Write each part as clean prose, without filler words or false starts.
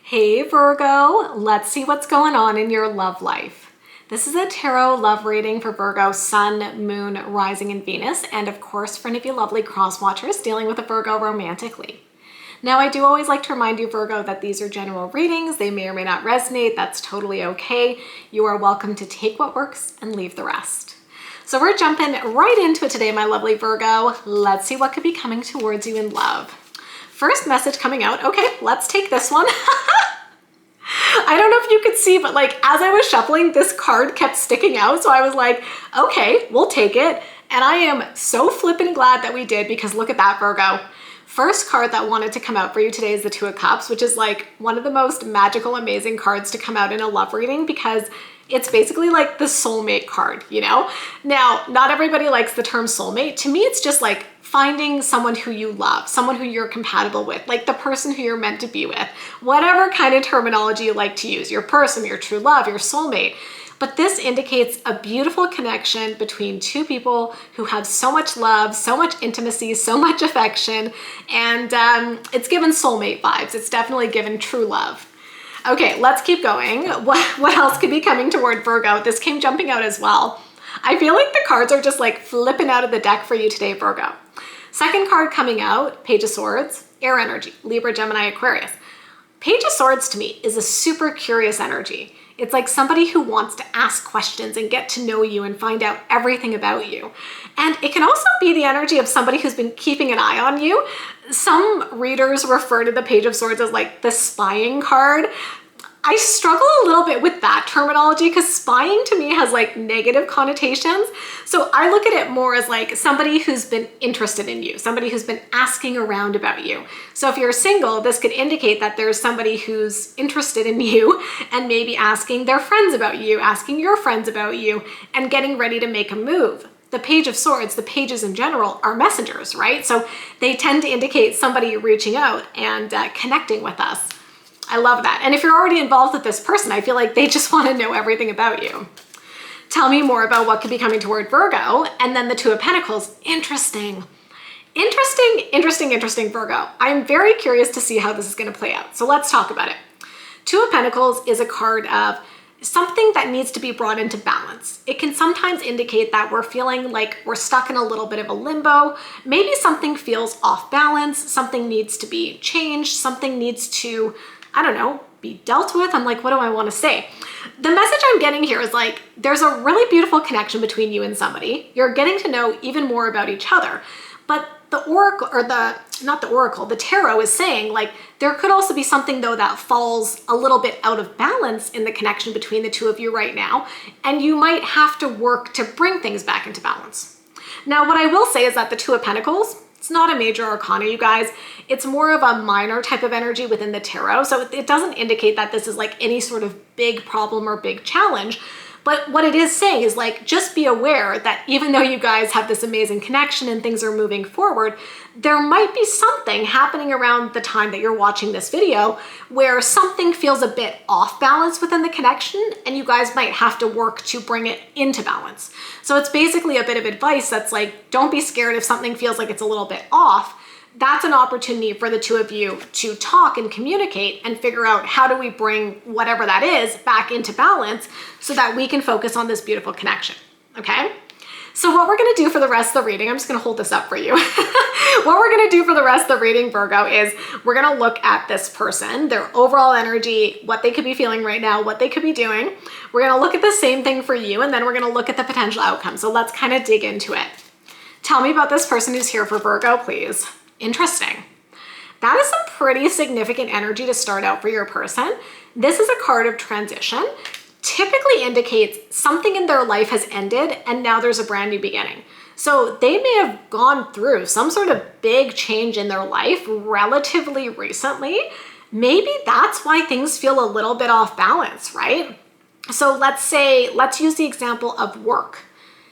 Hey Virgo, let's see what's going on in your love life. This is a tarot love reading for Virgo Sun, Moon, Rising, and Venus, and of course for any of you lovely cross watchers dealing with a Virgo romantically. Now, I do always like to remind you, Virgo, that these are general readings. They may or may not resonate. That's totally okay. You are welcome to take what works and leave the rest. So we're jumping right into it today, my lovely Virgo. Let's see what could be coming towards you in love. First message coming out. Okay, let's take this one. I don't know if you could see, but like as I was shuffling, this card kept sticking out. So I was like, okay, we'll take it. And I am so flippin' glad that we did, because look at that, Virgo. First card that wanted to come out for you today is the Two of Cups, which is like one of the most magical, amazing cards to come out in a love reading, because it's basically like the soulmate card, you know? Now, not everybody likes the term soulmate. To me, it's just like finding someone who you love, someone who you're compatible with, like the person who you're meant to be with, whatever kind of terminology you like to use, your person, your true love, your soulmate. But this indicates a beautiful connection between two people who have so much love, so much intimacy, so much affection, and it's given soulmate vibes. It's definitely given true love. Okay, let's keep going. What else could be coming toward Virgo? This came jumping out as well. I feel like the cards are just like flipping out of the deck for you today, Virgo. Second card coming out, Page of Swords, air energy, Libra, Gemini, Aquarius. Page of Swords to me is a super curious energy. It's like somebody who wants to ask questions and get to know you and find out everything about you. And it can also be the energy of somebody who's been keeping an eye on you. Some readers refer to the Page of Swords as like the spying card. I struggle a little bit with that terminology because spying to me has like negative connotations. So I look at it more as like somebody who's been interested in you, somebody who's been asking around about you. So if you're single, this could indicate that there's somebody who's interested in you and maybe asking their friends about you, asking your friends about you, and getting ready to make a move. The Page of Swords, the pages in general, are messengers, right? So they tend to indicate somebody reaching out and connecting with us. I love that. And if you're already involved with this person, I feel like they just want to know everything about you. Tell me more about what could be coming toward Virgo. And then the Two of Pentacles. Interesting, Virgo. I'm very curious to see how this is going to play out. So let's talk about it. Two of Pentacles is a card of something that needs to be brought into balance. It can sometimes indicate that we're feeling like we're stuck in a little bit of a limbo. Maybe something feels off balance. Something needs to be changed. Something needs to, I don't know, be dealt with. I'm like, what do I want to say? The message I'm getting here is like, there's a really beautiful connection between you and somebody. You're getting to know even more about each other. But the oracle, or the tarot is saying like, there could also be something though that falls a little bit out of balance in the connection between the two of you right now. And you might have to work to bring things back into balance. Now, what I will say is that the Two of Pentacles, it's not a major arcana, you guys. It's more of a minor type of energy within the tarot. So it doesn't indicate that this is like any sort of big problem or big challenge. But what it is saying is like, just be aware that even though you guys have this amazing connection and things are moving forward, there might be something happening around the time that you're watching this video where something feels a bit off balance within the connection, and you guys might have to work to bring it into balance. So it's basically a bit of advice that's like, don't be scared if something feels like it's a little bit off. That's an opportunity for the two of you to talk and communicate and figure out how do we bring whatever that is back into balance so that we can focus on this beautiful connection, okay? So what we're gonna do for the rest of the reading, I'm just gonna hold this up for you. What we're gonna do for the rest of the reading, Virgo, is we're gonna look at this person, their overall energy, what they could be feeling right now, what they could be doing. We're gonna look at the same thing for you, and then we're gonna look at the potential outcome. So let's kind of dig into it. Tell me about this person who's here for Virgo, please. Interesting. That is some pretty significant energy to start out for your person. This is a card of transition. Typically indicates something in their life has ended and now there's a brand new beginning. So they may have gone through some sort of big change in their life relatively recently. Maybe that's why things feel a little bit off balance, right? So let's use the example of work.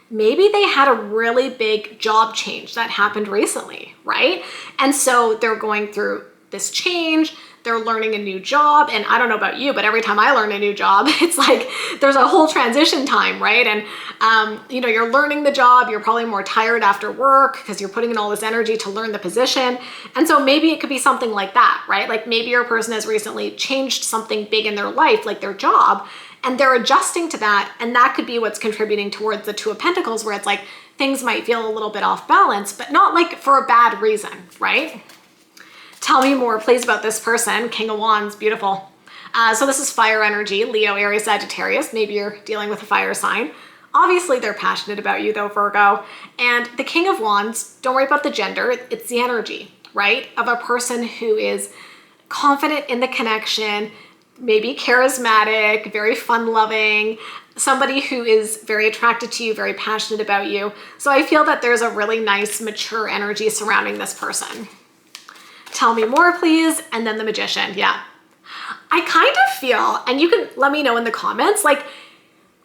Maybe they had a really big job change that happened recently, right? And so they're going through this change. they're learning a new job. And I don't know about you, but every time I learn a new job, it's like there's a whole transition time, right? And, you know, you're learning the job, you're probably more tired after work because you're putting in all this energy to learn the position. And so maybe it could be something like that, right? Like maybe your person has recently changed something big in their life, like their job, and they're adjusting to that. And that could be what's contributing towards the Two of Pentacles, where it's like things might feel a little bit off balance, but not like for a bad reason, right? Tell me more, please, about this person. King of Wands, beautiful. So this is fire energy, Leo, Aries, Sagittarius. Maybe you're dealing with a fire sign. Obviously, they're passionate about you though, Virgo. And the King of Wands, don't worry about the gender. It's the energy, right? Of a person who is confident in the connection, maybe charismatic, very fun-loving, somebody who is very attracted to you, very passionate about you. So I feel that there's a really nice, mature energy surrounding this person. Tell me more, please. And then the Magician. Yeah. I kind of feel, and you can let me know in the comments, like,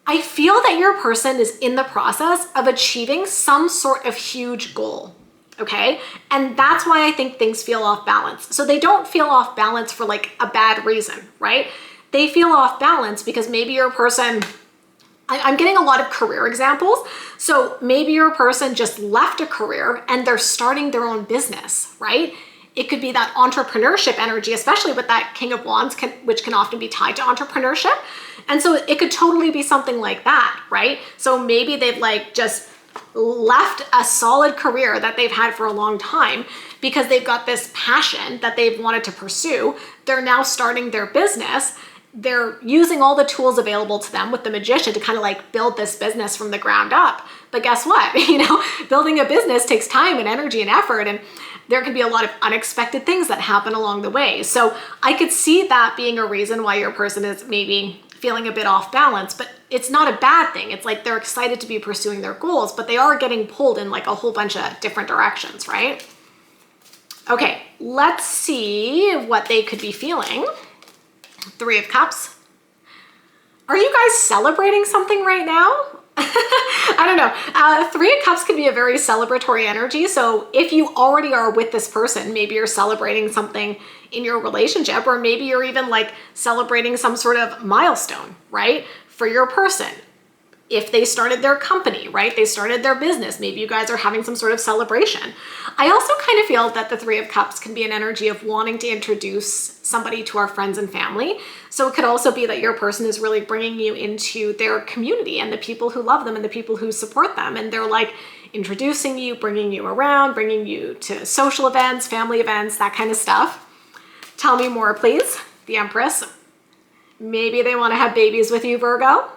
I feel that your person is in the process of achieving some sort of huge goal. Okay. And that's why I think things feel off balance. So they don't feel off balance for like a bad reason, right? They feel off balance because maybe your person, I'm getting a lot of career examples. So maybe your person just left a career and they're starting their own business, right? It could be that entrepreneurship energy, especially with that King of Wands, which can often be tied to entrepreneurship. And so it could totally be something like that, right? So maybe they've like just left a solid career that they've had for a long time because they've got this passion that they've wanted to pursue. They're now starting their business. They're using all the tools available to them with the Magician to kind of like build this business from the ground up. But guess what? You know, building a business takes time and energy and effort, and there could be a lot of unexpected things that happen along the way. So I could see that being a reason why your person is maybe feeling a bit off balance, but it's not a bad thing. It's like they're excited to be pursuing their goals, but they are getting pulled in like a whole bunch of different directions, right? Okay, let's see what they could be feeling. Three of Cups. Are you guys celebrating something right now? I don't know. Three of Cups could be a very celebratory energy. So if you already are with this person, maybe you're celebrating something in your relationship, or maybe you're even like celebrating some sort of milestone, right? For your person. If they started their company, right? They started their business. Maybe you guys are having some sort of celebration. I also kind of feel that the Three of Cups can be an energy of wanting to introduce somebody to our friends and family. So it could also be that your person is really bringing you into their community and the people who love them and the people who support them. And they're like introducing you, bringing you around, bringing you to social events, family events, that kind of stuff. Tell me more, please. The Empress. Maybe they want to have babies with you, Virgo.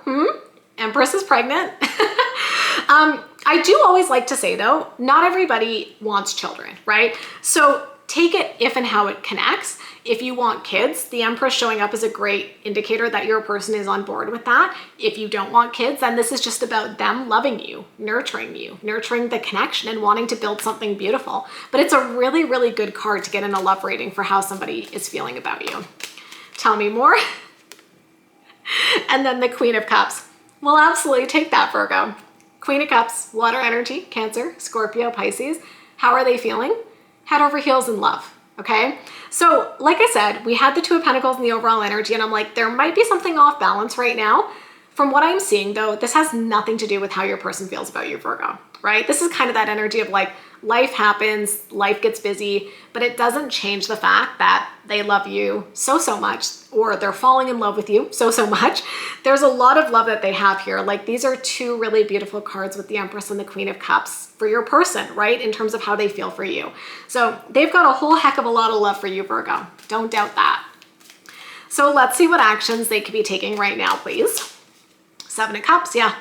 Empress is pregnant. I do always like to say though, not everybody wants children, right? So take it if and how it connects. If you want kids, the Empress showing up is a great indicator that your person is on board with that. If you don't want kids, then this is just about them loving you, nurturing the connection and wanting to build something beautiful. But it's a really, really good card to get in a love reading for how somebody is feeling about you. Tell me more. And then the Queen of Cups. We'll absolutely take that, Virgo. Queen of Cups, water energy, Cancer, Scorpio, Pisces. How are they feeling? Head over heels in love, okay? So like I said, we had the Two of Pentacles and the overall energy, and I'm like, there might be something off balance right now. From what I'm seeing though, this has nothing to do with how your person feels about you, Virgo, right? This is kind of that energy of like, life happens, life gets busy, but it doesn't change the fact that they love you so, so much, or they're falling in love with you so, so much. There's a lot of love that they have here. Like these are two really beautiful cards with the Empress and the Queen of Cups for your person, right? In terms of how they feel for you. So they've got a whole heck of a lot of love for you, Virgo. Don't doubt that. So let's see what actions they could be taking right now, please. Seven of Cups, yeah.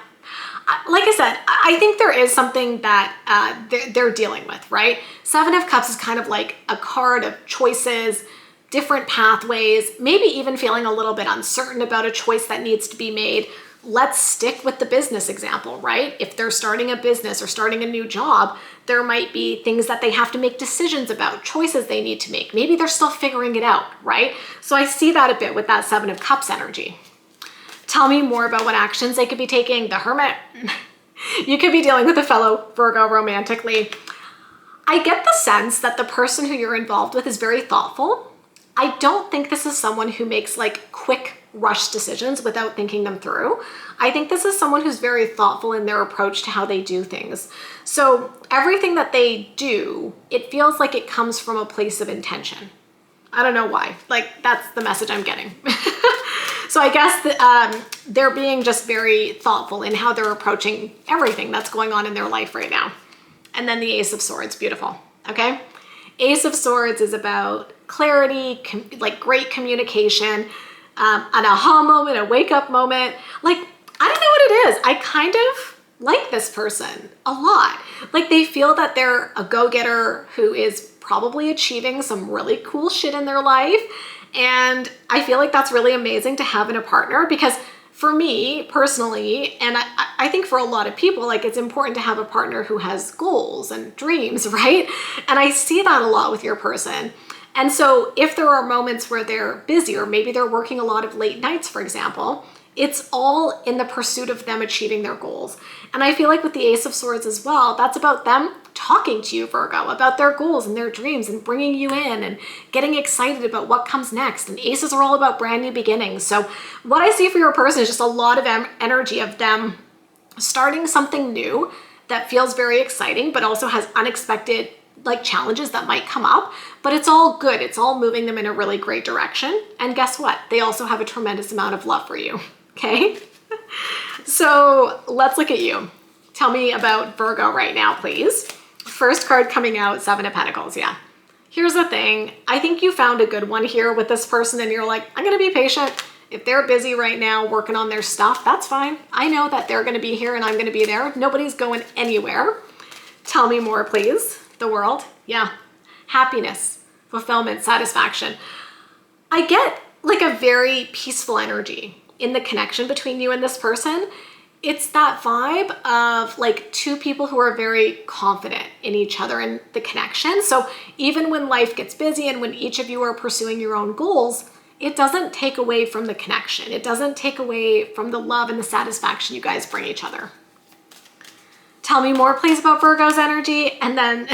Like I said, I think there is something that they're dealing with, right? Seven of Cups is kind of like a card of choices, different pathways, maybe even feeling a little bit uncertain about a choice that needs to be made. Let's stick with the business example, right? If they're starting a business or starting a new job, there might be things that they have to make decisions about, choices they need to make. Maybe they're still figuring it out, right? So I see that a bit with that Seven of Cups energy. Tell me more about what actions they could be taking. The Hermit. You could be dealing with a fellow Virgo romantically. I get the sense that the person who you're involved with is very thoughtful. I don't think this is someone who makes like quick rush decisions without thinking them through. I think this is someone who's very thoughtful in their approach to how they do things. So everything that they do, it feels like it comes from a place of intention. I don't know why. Like, that's the message I'm getting. So I guess that, they're being just very thoughtful in how they're approaching everything that's going on in their life right now. And then the Ace of Swords, beautiful, okay? Ace of Swords is about clarity, like great communication, an aha moment, a wake up moment. Like, I don't know what it is. I kind of like this person a lot. Like, they feel that they're a go-getter who is probably achieving some really cool shit in their life. And I feel like that's really amazing to have in a partner, because for me personally, and I think for a lot of people, like, it's important to have a partner who has goals and dreams, right? And I see that a lot with your person. And so if there are moments where they're busy, or maybe they're working a lot of late nights, for example, it's all in the pursuit of them achieving their goals. And I feel like with the Ace of Swords as well, that's about them talking to you, Virgo, about their goals and their dreams and bringing you in and getting excited about what comes next. And aces are all about brand new beginnings. So what I see for your person is just a lot of energy of them starting something new that feels very exciting, but also has unexpected like challenges that might come up, but it's all good. It's all moving them in a really great direction. And guess what? They also have a tremendous amount of love for you. Okay. So let's look at you. Tell me about Virgo right now, please. First card coming out, Seven of Pentacles. Yeah. Here's the thing. I think you found a good one here with this person, and you're like, I'm going to be patient. If they're busy right now working on their stuff, that's fine. I know that they're going to be here and I'm going to be there. Nobody's going anywhere. Tell me more, please. The World. Yeah. Happiness, fulfillment, satisfaction. I get like a very peaceful energy in the connection between you and this person. It's that vibe of like two people who are very confident in each other and the connection. So even when life gets busy and when each of you are pursuing your own goals, it doesn't take away from the connection. It doesn't take away from the love and the satisfaction you guys bring each other. Tell me more, please, about Virgo's energy. And then,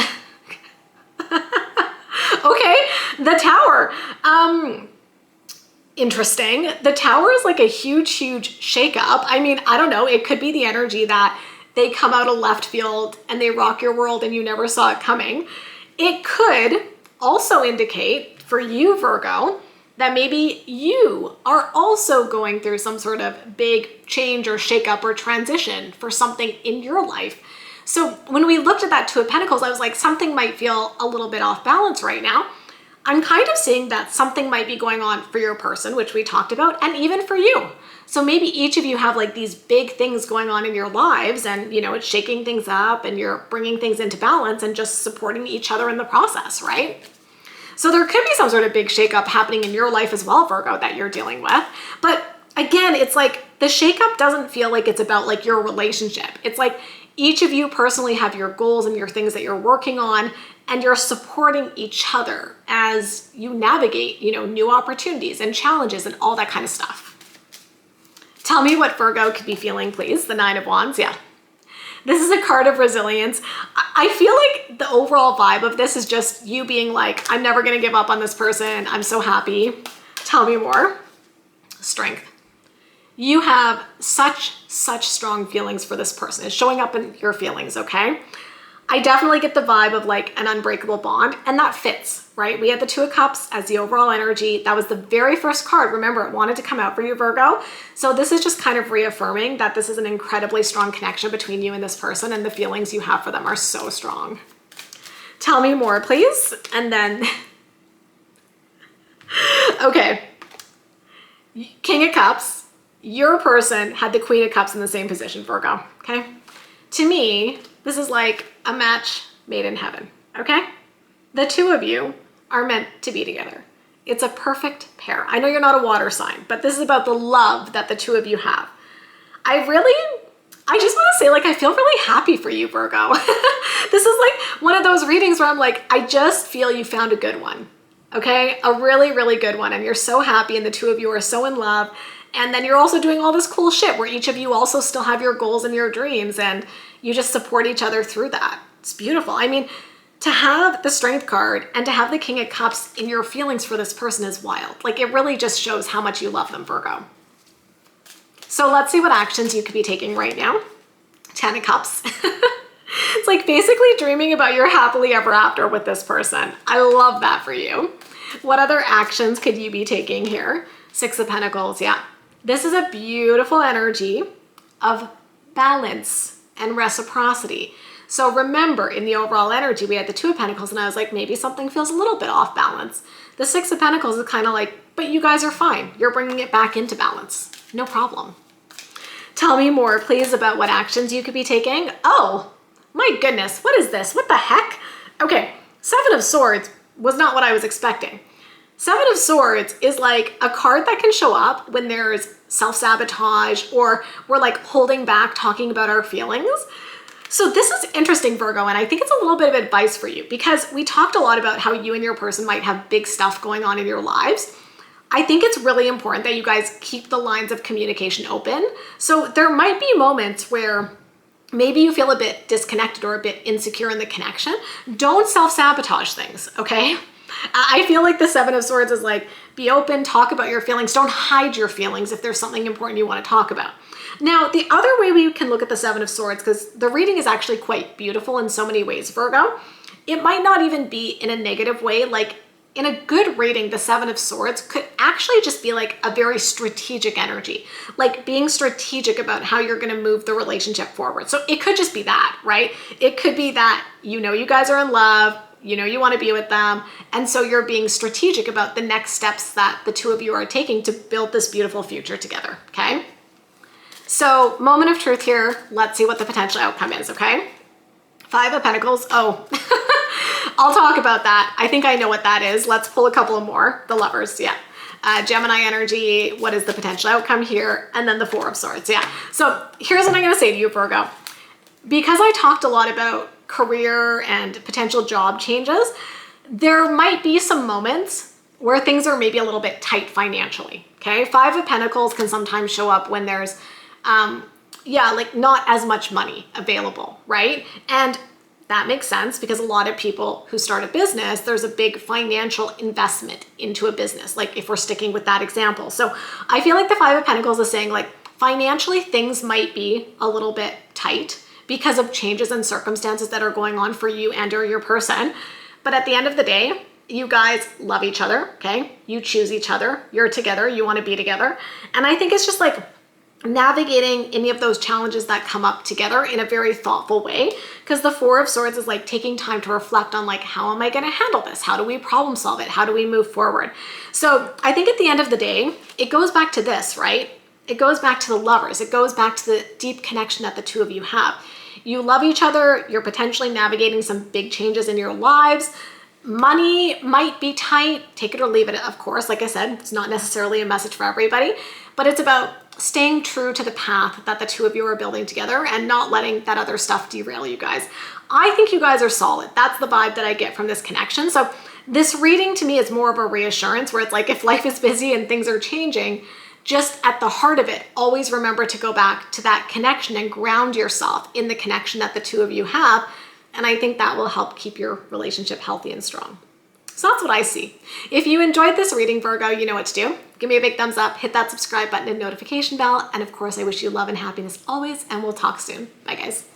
okay, the Tower. Interesting. The Tower is like a huge, huge shakeup. I mean, I don't know. It could be the energy that they come out of left field and they rock your world and you never saw it coming. It could also indicate for you, Virgo, that maybe you are also going through some sort of big change or shakeup or transition for something in your life. So when we looked at that Two of Pentacles, I was like, something might feel a little bit off balance right now. I'm kind of seeing that something might be going on for your person, which we talked about, and even for you. So maybe each of you have like these big things going on in your lives, and you know, it's shaking things up and you're bringing things into balance and just supporting each other in the process, right? So there could be some sort of big shakeup happening in your life as well, Virgo, that you're dealing with. But again, it's like the shakeup doesn't feel like it's about like your relationship. It's like each of you personally have your goals and your things that you're working on, and you're supporting each other as you navigate, you know, new opportunities and challenges and all that kind of stuff. Tell me what Virgo could be feeling, please. The Nine of Wands. Yeah. This is a card of resilience. I feel like the overall vibe of this is just you being like, I'm never going to give up on this person. I'm so happy. Tell me more. Strength. You have such strong feelings for this person. It's showing up in your feelings, okay? I definitely get the vibe of like an unbreakable bond, and that fits, right? We had the Two of Cups as the overall energy. That was the very first card. Remember, it wanted to come out for you, Virgo. So this is just kind of reaffirming that this is an incredibly strong connection between you and this person, and the feelings you have for them are so strong. Tell me more, please. And then, okay, King of Cups. Your person had the Queen of Cups in the same position, Virgo, okay? To me, this is like a match made in heaven, okay? The two of you are meant to be together. It's a perfect pair. I know you're not a water sign, but this is about the love that the two of you have. I just want to say, like, I feel really happy for you, Virgo. This is like one of those readings where I'm like, I just feel you found a good one, okay? A really, really good one. And you're so happy, and the two of you are so in love. And then you're also doing all this cool shit where each of you also still have your goals and your dreams, and you just support each other through that. It's beautiful. I mean, to have the Strength card and to have the King of Cups in your feelings for this person is wild. Like, it really just shows how much you love them, Virgo. So let's see what actions you could be taking right now. 10 of Cups. It's like basically dreaming about your happily ever after with this person. I love that for you. What other actions could you be taking here? 6 of Pentacles, yeah. This is a beautiful energy of balance and reciprocity. So remember, in the overall energy, we had the 2 of Pentacles, and I was like, maybe something feels a little bit off balance. The 6 of Pentacles is kind of like, but you guys are fine. You're bringing it back into balance. No problem. Tell me more, please, about what actions you could be taking. Oh, my goodness. What is this? What the heck? Okay, 7 of Swords was not what I was expecting. 7 of Swords is like a card that can show up when there's self-sabotage or we're like holding back talking about our feelings. So this is interesting, Virgo, and I think it's a little bit of advice for you because we talked a lot about how you and your person might have big stuff going on in your lives. I think it's really important that you guys keep the lines of communication open. So there might be moments where maybe you feel a bit disconnected or a bit insecure in the connection. Don't self-sabotage things, okay? I feel like the 7 of Swords is like, be open, talk about your feelings. Don't hide your feelings if there's something important you want to talk about. Now, the other way we can look at the 7 of Swords, because the reading is actually quite beautiful in so many ways, Virgo, it might not even be in a negative way. Like in a good reading, the 7 of Swords could actually just be like a very strategic energy, like being strategic about how you're going to move the relationship forward. So it could just be that, right? It could be that, you know, you guys are in love, you know, you want to be with them. And so you're being strategic about the next steps that the 2 of you are taking to build this beautiful future together. Okay. So moment of truth here. Let's see what the potential outcome is. Okay. 5 of Pentacles. Oh, I'll talk about that. I think I know what that is. Let's pull a couple of more. The Lovers. Yeah. Gemini energy. What is the potential outcome here? And then the 4 of Swords. Yeah. So here's what I'm going to say to you, Virgo. Because I talked a lot about career and potential job changes, there might be some moments where things are maybe a little bit tight financially. Okay. 5 of Pentacles can sometimes show up when there's, like not as much money available, right? And that makes sense because a lot of people who start a business, there's a big financial investment into a business. Like if we're sticking with that example. So I feel like the 5 of Pentacles is saying like financially things might be a little bit tight because of changes in circumstances that are going on for you and or your person. But at the end of the day, you guys love each other, okay? You choose each other, you're together, you wanna be together. And I think it's just like navigating any of those challenges that come up together in a very thoughtful way. Because the 4 of Swords is like taking time to reflect on like, how am I gonna handle this? How do we problem solve it? How do we move forward? So I think at the end of the day, it goes back to this, right? It goes back to the lovers. It goes back to the deep connection that the 2 of you have. You love each other. You're potentially navigating some big changes in your lives. Money might be tight. Take it or leave it, of course. Like I said, it's not necessarily a message for everybody, but it's about staying true to the path that the 2 of you are building together and not letting that other stuff derail you guys. I think you guys are solid. That's the vibe that I get from this connection. So this reading to me is more of a reassurance where it's like, if life is busy and things are changing, just at the heart of it, always remember to go back to that connection and ground yourself in the connection that the 2 of you have. And I think that will help keep your relationship healthy and strong. So that's what I see. If you enjoyed this reading, Virgo, you know what to do. Give me a big thumbs up, hit that subscribe button and notification bell. And of course, I wish you love and happiness always, and we'll talk soon. Bye, guys.